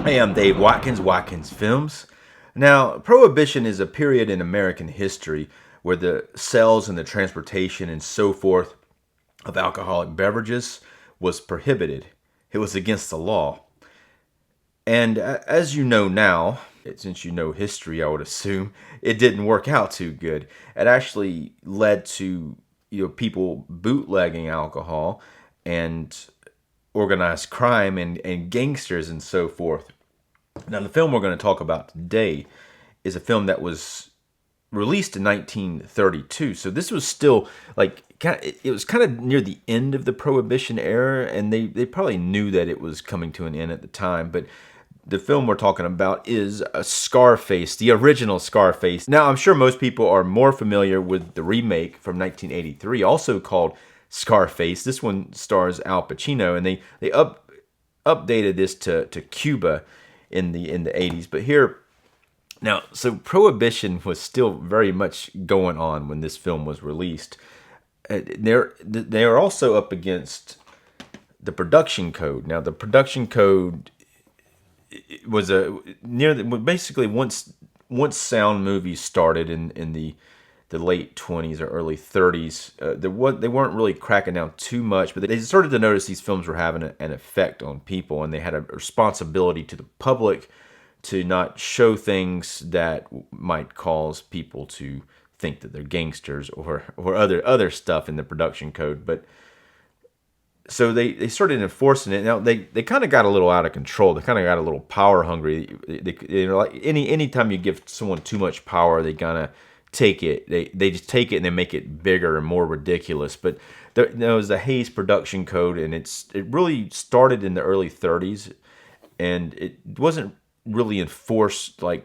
Hey, I'm Dave Watkins, Watkins Films. Now, Prohibition is a period in American history where the sales and the transportation and so forth of alcoholic beverages was prohibited. It was against the law. And as you know now, since you know history, I would assume, it didn't work out too good. It actually led to people bootlegging alcohol and organized crime and gangsters and so forth. Now, the film we're going to talk about today is a film that was released in 1932. So this was still it was kind of near the end of the Prohibition era, and they probably knew that it was coming to an end at the time. But the film we're talking about is Scarface, the original Scarface. Now, I'm sure most people are more familiar with the remake from 1983, also called Scarface. This one stars Al Pacino, and they updated this to Cuba in the 80s. But here now, so Prohibition was still very much going on when this film was released. They are also up against the production code. Now, the production code was basically once sound movies started in the late 20s or early 30s, they weren't really cracking down too much, but they started to notice these films were having an effect on people, and they had a responsibility to the public to not show things that might cause people to think that they're gangsters or other stuff in the production code. But so they started enforcing it. Now they kind of got a little out of control. They kind of got a little power hungry. Like anytime you give someone too much power, they kind of take it. They just take it and they make it bigger and more ridiculous. But there was the Hayes production code, and it really started in the early 30s, and it wasn't really enforced like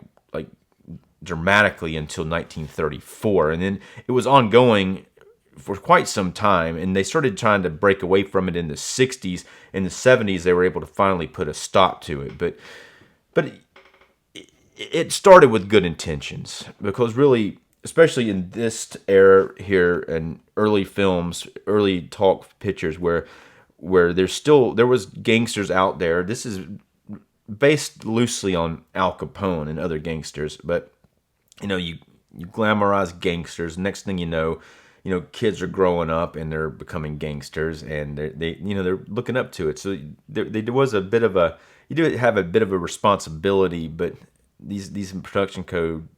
dramatically until 1934, and then it was ongoing for quite some time, and they started trying to break away from it in the 60s. In the 70s, they were able to finally put a stop to it, but it started with good intentions, because really, especially in this era here and early films, early talk pictures where there was gangsters out there. This is based loosely on Al Capone and other gangsters, but you glamorize gangsters. Next thing you know, kids are growing up and they're becoming gangsters, and they're looking up to it. So there was a bit of you do have a bit of a responsibility, but these production code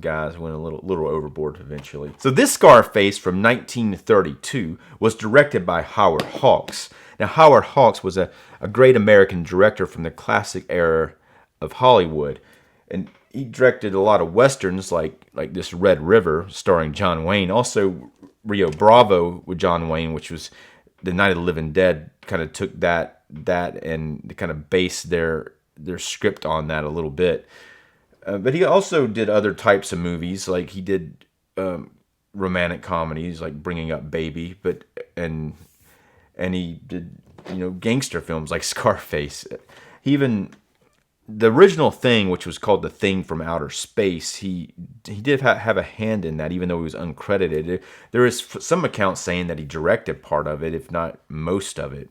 guys went a little overboard eventually. So this Scarface from 1932 was directed by Howard Hawks. Now, Howard Hawks was a great American director from the classic era of Hollywood, and he directed a lot of westerns like this Red River starring John Wayne, also Rio Bravo with John Wayne, which was the Night of the Living Dead. Kind of took that and kind of based their script on that a little bit. But he also did other types of movies, like he did romantic comedies like Bringing Up Baby, and he did gangster films like Scarface. The original Thing, which was called The Thing from Outer Space, he did have a hand in that, even though he was uncredited. There is some accounts saying that he directed part of it, if not most of it.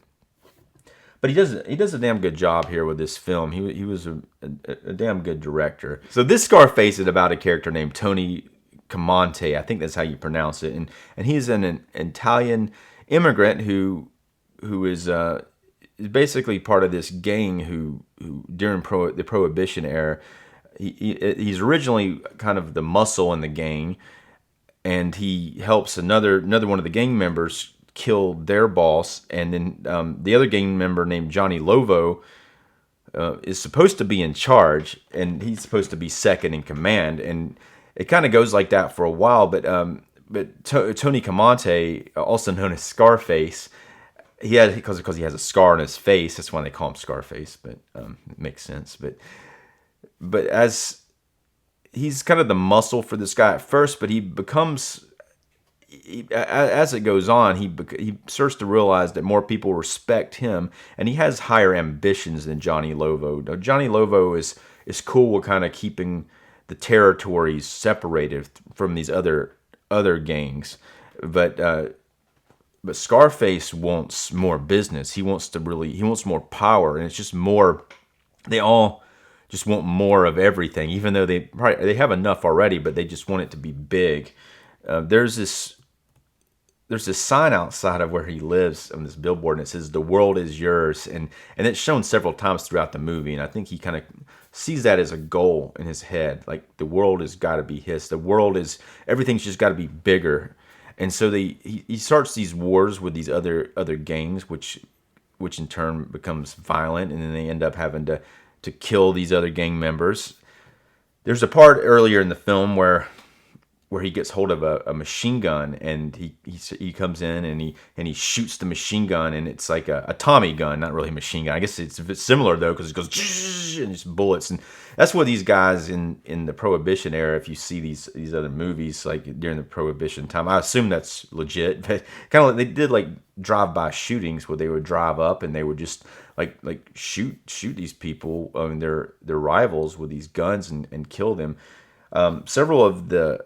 But he does a damn good job here with this film. He was a damn good director. So this Scarface is about a character named Tony Camonte. I think that's how you pronounce it, and he's an Italian immigrant who is basically part of this gang who during the Prohibition era, he's originally kind of the muscle in the gang, and he helps another one of the gang members kill their boss, and then the other gang member named Johnny Lovo is supposed to be in charge, and he's supposed to be second in command, and it kind of goes like that for a while. But Tony Camonte, also known as Scarface, because he has a scar on his face. That's why they call him Scarface. But it makes sense. But as he's kind of the muscle for this guy at first, but he becomes, as it goes on, he starts to realize that more people respect him, and he has higher ambitions than Johnny Lovo. Now, Johnny Lovo is cool with kind of keeping the territories separated from these other gangs, but Scarface wants more business. He wants more power, and it's just more. They all just want more of everything, even though they have enough already, but they just want it to be big. There's this sign outside of where he lives on this billboard, and it says "The world is yours," and it's shown several times throughout the movie. And I think he kind of sees that as a goal in his head, like the world has got to be his. The world is everything's just got to be bigger, and so he starts these wars with these other gangs, which in turn becomes violent, and then they end up having to kill these other gang members. There's a part earlier in the film where he gets hold of a machine gun, and he comes in and he shoots the machine gun, and it's like a Tommy gun, not really a machine gun. I guess it's similar though, because it goes and it's bullets, and that's what these guys in the Prohibition era. If you see these other movies like during the Prohibition time, I assume that's legit. But kind of like they did like drive-by shootings where they would drive up and they would just like shoot these people, their rivals with these guns and kill them. Several of the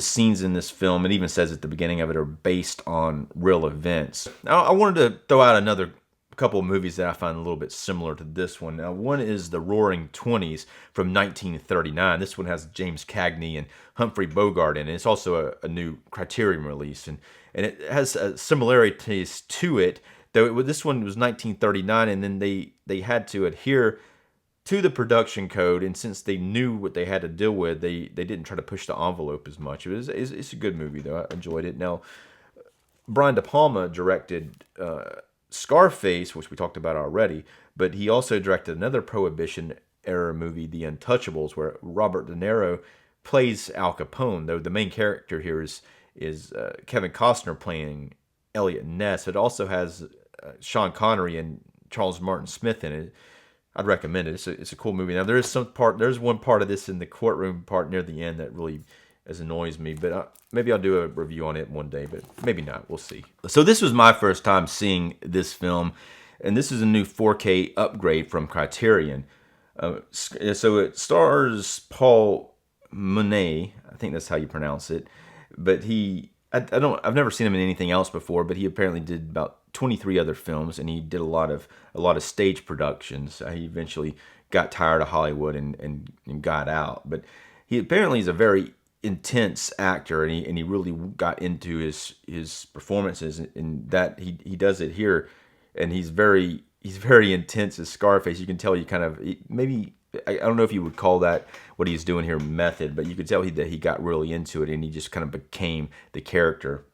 scenes in this film, it even says at the beginning of it, are based on real events. Now, I wanted to throw out another couple of movies that I find a little bit similar to this one. Now, one is The Roaring Twenties from 1939. This one has James Cagney and Humphrey Bogart in it. It's also a new Criterion release, and it has similarities to it, though this one was 1939, and then they had to adhere to the production code, and since they knew what they had to deal with, they didn't try to push the envelope as much. It's a good movie though. I enjoyed it. Now, Brian De Palma directed Scarface, which we talked about already, but he also directed another Prohibition era movie, The Untouchables, where Robert De Niro plays Al Capone. Though the main character here is Kevin Costner playing Elliot Ness. It also has Sean Connery and Charles Martin Smith in it. I'd recommend it. It's a cool movie. Now there's one part of this in the courtroom part near the end that really annoys me, but maybe I'll do a review on it one day, but maybe not. We'll see. So this was my first time seeing this film, and this is a new 4K upgrade from Criterion. So it stars Paul Monet, I think that's how you pronounce it, but I've never seen him in anything else before, but he apparently did about 23 other films, and he did a lot of stage productions. He eventually got tired of Hollywood and got out, but he apparently is a very intense actor, and he really got into his performances, and that he does it here, and he's very intense as Scarface. You can tell maybe I don't know if you would call that what he's doing here method, but you could tell that he got really into it, and he just kind of became the character.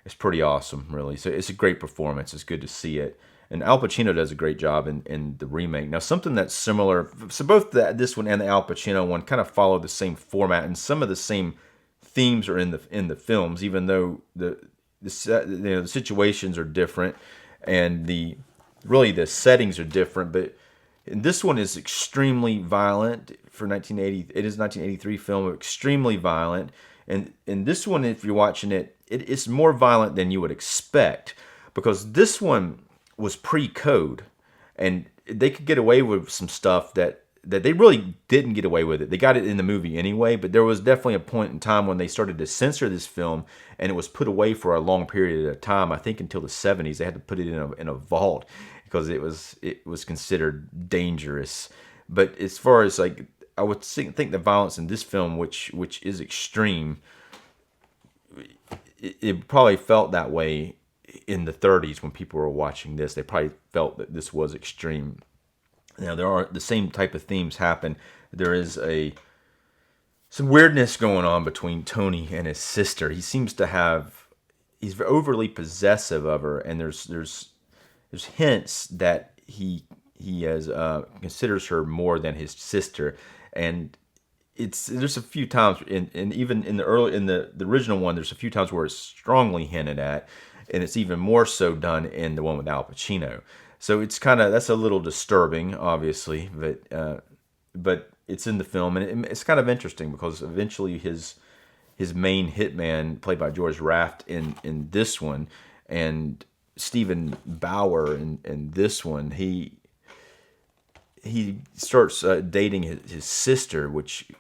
It's pretty awesome, really. So it's a great performance. It's good to see it. And Al Pacino does a great job in the remake. Now, something that's similar, so both this one and the Al Pacino one kind of follow the same format, and some of the same themes are in the films, even though the situations are different, and the settings are different. But this one is extremely violent for 1980. It is a 1983 film, extremely violent. And in this one, if you're watching it, it's more violent than you would expect, because this one was pre-code, and they could get away with some stuff that they really didn't get away with it. They got it in the movie anyway, but there was definitely a point in time when they started to censor this film, and it was put away for a long period of time. I think until the 70s, they had to put it in a vault because it was considered dangerous. But as far as I would think the violence in this film, which is extreme, it probably felt that way in the 30s when people were watching this. They probably felt that this was extreme. Now, there are the same type of themes happen. There is some weirdness going on between Tony and his sister. He seems to he's overly possessive of her, and there's hints that he has considers her more than his sister. And there's a few times, and even in the original one, there's a few times where it's strongly hinted at, and it's even more so done in the one with Al Pacino. So it's that's a little disturbing, obviously, but it's in the film, and it's kind of interesting because eventually his main hitman, played by George Raft in this one, and Stephen Bauer in this one, he starts dating his sister, which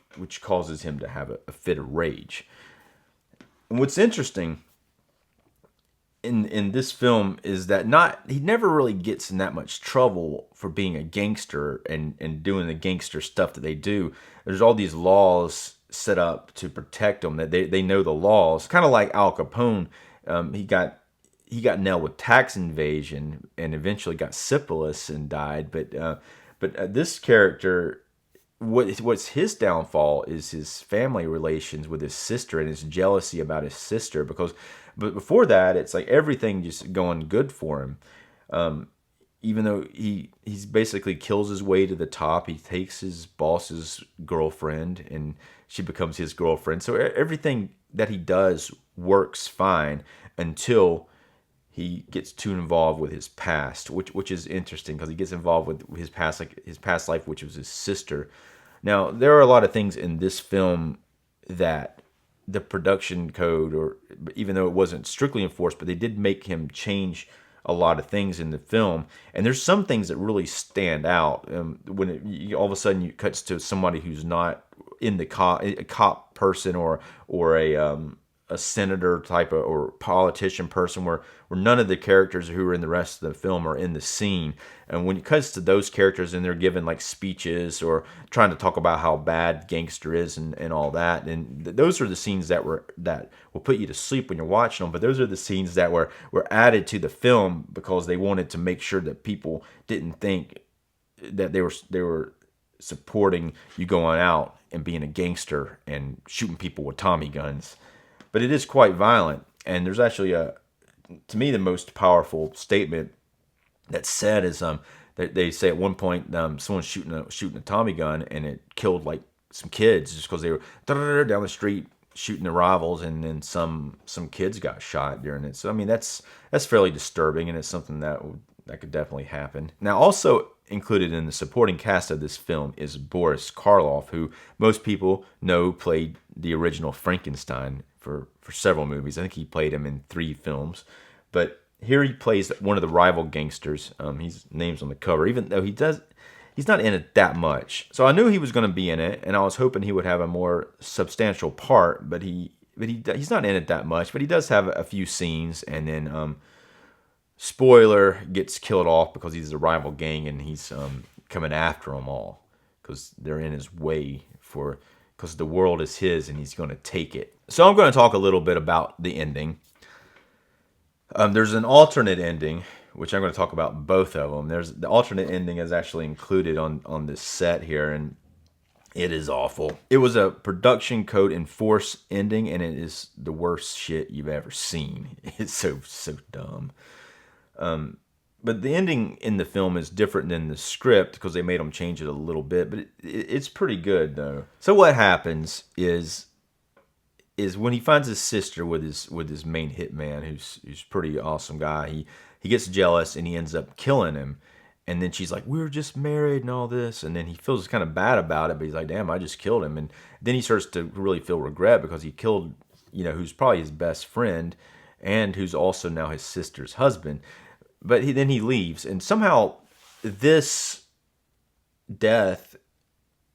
causes him to have a fit of rage. And what's interesting in this film is that not he never really gets in that much trouble for being a gangster and doing the gangster stuff that they do. There's all these laws set up to protect them, that they know the laws. Kind of like Al Capone, he got nailed with tax evasion and eventually got syphilis and died. But this character, what's his downfall is his family relations with his sister and his jealousy about his sister. But before that, it's like everything just going good for him. Even though he's basically kills his way to the top, he takes his boss's girlfriend and she becomes his girlfriend. So everything that he does works fine until he gets too involved with his past, which is interesting because he gets involved with his past, like his past life, which was his sister. Now, there are a lot of things in this film that the production code, or even though it wasn't strictly enforced, but they did make him change a lot of things in the film. And there's some things that really stand out. When all of a sudden it cuts to somebody who's not in the a cop person or a senator type of or politician person, where none of the characters who are in the rest of the film are in the scene. And when it cuts to those characters and they're given like speeches or trying to talk about how bad gangster is and all that, and those are the scenes that will put you to sleep when you're watching them. But those are the scenes that were added to the film because they wanted to make sure that people didn't think that they were supporting you going out and being a gangster and shooting people with Tommy guns. But it is quite violent, and there's actually to me, the most powerful statement that's said is they say at one point someone's shooting a Tommy gun and it killed like some kids just because they were down the street shooting the rivals, and then some kids got shot during it. So I mean that's fairly disturbing, and it's something that could definitely happen. Now, also included in the supporting cast of this film is Boris Karloff, who most people know played the original Frankenstein for several movies. I think he played him in 3 films. But here he plays one of the rival gangsters. His name's on the cover, even though he's not in it that much. So I knew he was going to be in it, and I was hoping he would have a more substantial part, but he's not in it that much. But he does have a few scenes, and then spoiler, gets killed off because he's a rival gang and he's coming after them all because they're in his way because the world is his and he's going to take it. So I'm going to talk a little bit about the ending. There's an alternate ending, which I'm going to talk about both of them. The alternate ending is actually included on this set here, and it is awful. It was a production code enforced ending, and it is the worst shit you've ever seen. It's so dumb. But the ending in the film is different than the script because they made them change it a little bit, but it's pretty good though. So what happens is when he finds his sister with his main hitman, who's pretty awesome guy, he gets jealous and he ends up killing him. And then she's like, "We were just married and all this," and then he feels kind of bad about it, but he's like, "Damn, I just killed him." And then he starts to really feel regret because he killed, who's probably his best friend and who's also now his sister's husband. But then he leaves, and somehow this death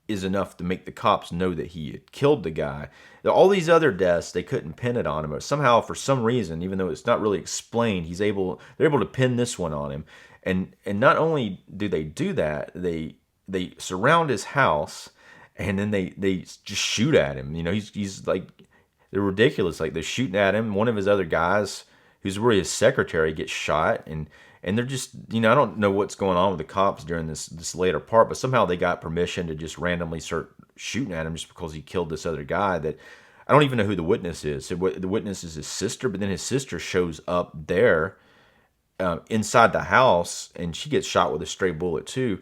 is enough to make the cops know that he had killed the guy. All these other deaths, they couldn't pin it on him, but somehow, for some reason, even though it's not really explained, they're able to pin this one on him. And not only do they do that, they surround his house, and then they just shoot at him. He's like, they're ridiculous. Like, they're shooting at him. One of his other guys, who's really his secretary, gets shot, and they're just, I don't know what's going on with the cops during this later part, but somehow they got permission to just randomly start shooting at him just because he killed this other guy that I don't even know who the witness is. The witness is his sister, but then his sister shows up there inside the house, and she gets shot with a stray bullet too.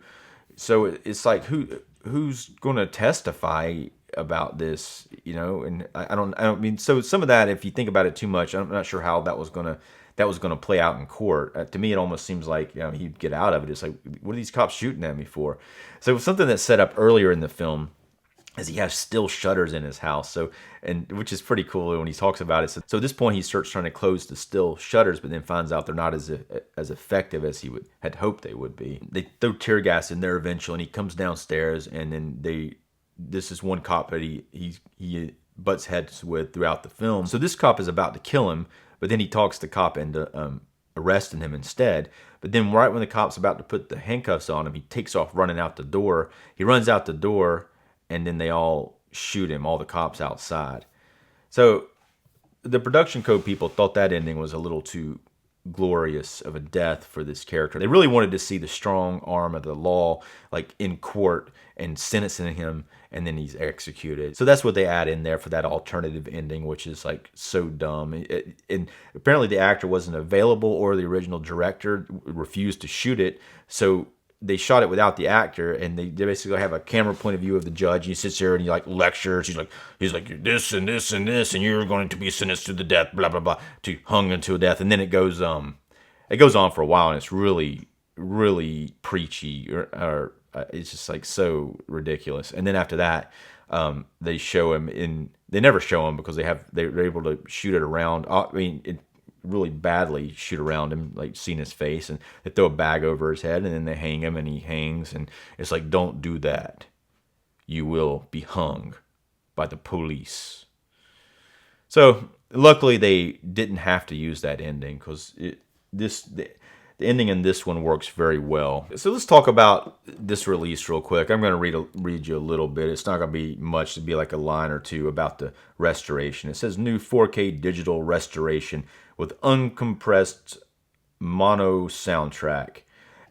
So it's like, who's going to testify about this, and I don't mean, so some of that, if you think about it too much, I'm not sure how that was going to play out in court. To me, it almost seems like he'd get out of it. It's like, what are these cops shooting at me for? So something that's set up earlier in the film is he has still shutters in his house, which is pretty cool when he talks about it. So at this point, he starts trying to close the still shutters, but then finds out they're not as effective as he had hoped they would be. They throw tear gas in there eventually, and he comes downstairs, and then this is one cop that he butts heads with throughout the film. So this cop is about to kill him, but then he talks the cop into arresting him instead. But then right when the cop's about to put the handcuffs on him, he takes off running out the door. He runs out the door, and then they all shoot him, all the cops outside. So the production code people thought that ending was a little too glorious of a death for this character. They really wanted to see the strong arm of the law, like in court and sentencing him, and then he's executed. So that's what they add in there for that alternative ending, which is like so dumb. And apparently the actor wasn't available, or the original director refused to shoot it. So they shot it without the actor, and they basically have a camera point of view of the judge. He sits there and he like lectures. He's like this and this and this, and you're going to be sentenced to the death, blah blah blah, to hung until death. And then it goes on for a while, and it's really preachy, or it's just like so ridiculous. And then after that, they show him in. They never show him because they're able to shoot it around. I mean, it really badly shoot around him, like seeing his face, and they throw a bag over his head, and then they hang him, and he hangs, and it's like, don't do that. You will be hung by the police. So luckily they didn't have to use that ending, because the ending in this one works very well. So let's talk about this release real quick. I'm going to read you a little bit. It's not going to be much. To be like a line or two about the restoration. It says new 4K digital restoration with uncompressed mono soundtrack.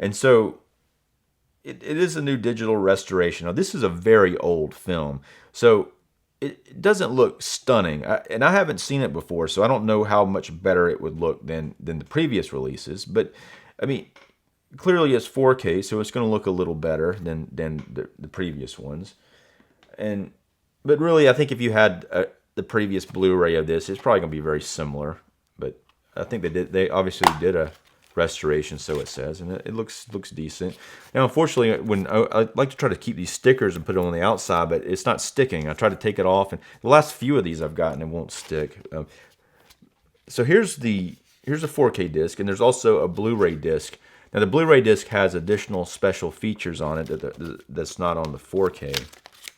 And so it is a new digital restoration. Now, this is a very old film, so it doesn't look stunning. And I haven't seen it before, so I don't know how much better it would look than the previous releases. But, I mean, clearly it's 4K, so it's going to look a little better than the previous ones. But really, I think if you had the previous Blu-ray of this, it's probably going to be very similar. But I think they obviously did a restoration, so it says, and it looks decent. Now, unfortunately, when I like to try to keep these stickers and put them on the outside, but it's not sticking. I try to take it off, and the last few of these I've gotten, it won't stick. So here's a 4K disc, and there's also a Blu-ray disc. Now, the Blu-ray disc has additional special features on it that's not on the 4K.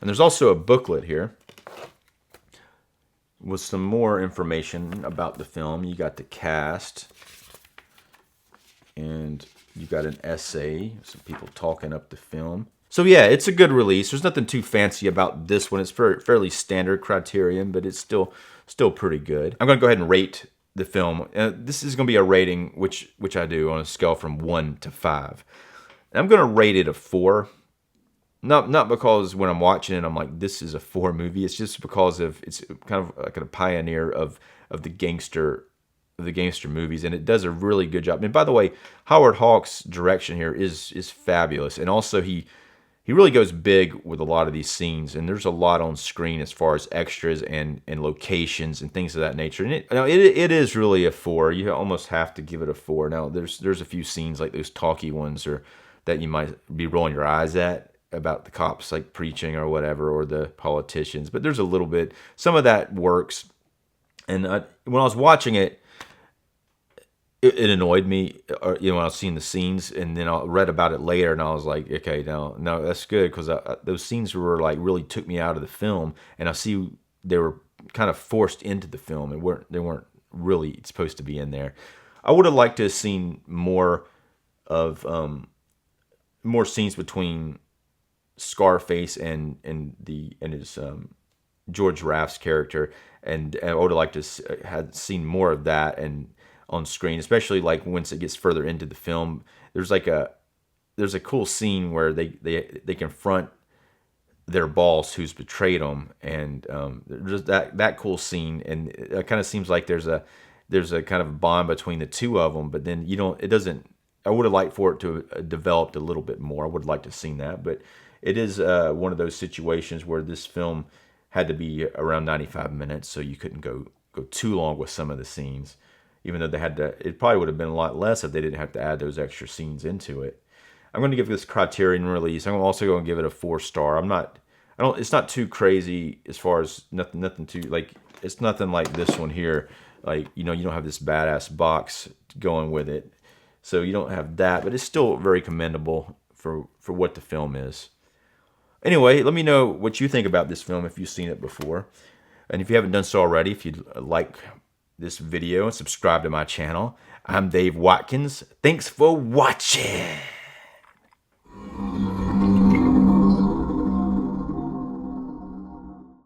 And there's also a booklet here with some more information about the film. You got the cast, and you got an essay, some people talking up the film. So yeah, it's a good release. There's nothing too fancy about this one. It's fairly standard Criterion, but it's still pretty good. I'm going to go ahead and rate the film. This is going to be a rating, which I do on a scale from 1 to 5. And I'm going to rate it a 4. Not because when I'm watching it, I'm like, this is a 4 movie. It's just because it's kind of like a pioneer of the gangster movies, and it does a really good job. And by the way, Howard Hawks' direction here is fabulous, and also he really goes big with a lot of these scenes, and there's a lot on screen as far as extras and locations and things of that nature. And it is really a 4. You almost have to give it a 4. Now there's a few scenes like those talky ones that you might be rolling your eyes at, about the cops like preaching or whatever, or the politicians, but there's a little bit, some of that works. And when I was watching it, it annoyed me, when I was seeing the scenes, and then I read about it later, and I was like, okay, no, that's good, because those scenes were like really took me out of the film, and I see they were kind of forced into the film, and they weren't really supposed to be in there. I would have liked to have seen more scenes between Scarface and his George Raft's character, and I would have liked to had seen more of that and on screen, especially like once it gets further into the film. There's a cool scene where they confront their boss who's betrayed them, and there's that cool scene, and it kind of seems like there's a kind of bond between the two of them, but then it doesn't. I would have liked for it to have developed a little bit more. I would have liked to have seen that, but it is one of those situations where this film had to be around 95 minutes, so you couldn't go too long with some of the scenes, even though they had to. It probably would have been a lot less if they didn't have to add those extra scenes into it. I'm going to give this Criterion release. I'm also going to give it a 4-star. It's not too crazy as far as nothing too, like, it's nothing like this one here. Like, you don't have this badass box going with it, so you don't have that, but it's still very commendable for what the film is. Anyway, let me know what you think about this film if you've seen it before. And if you haven't done so already, if you'd like this video and subscribe to my channel. I'm Dave Watkins. Thanks for watching.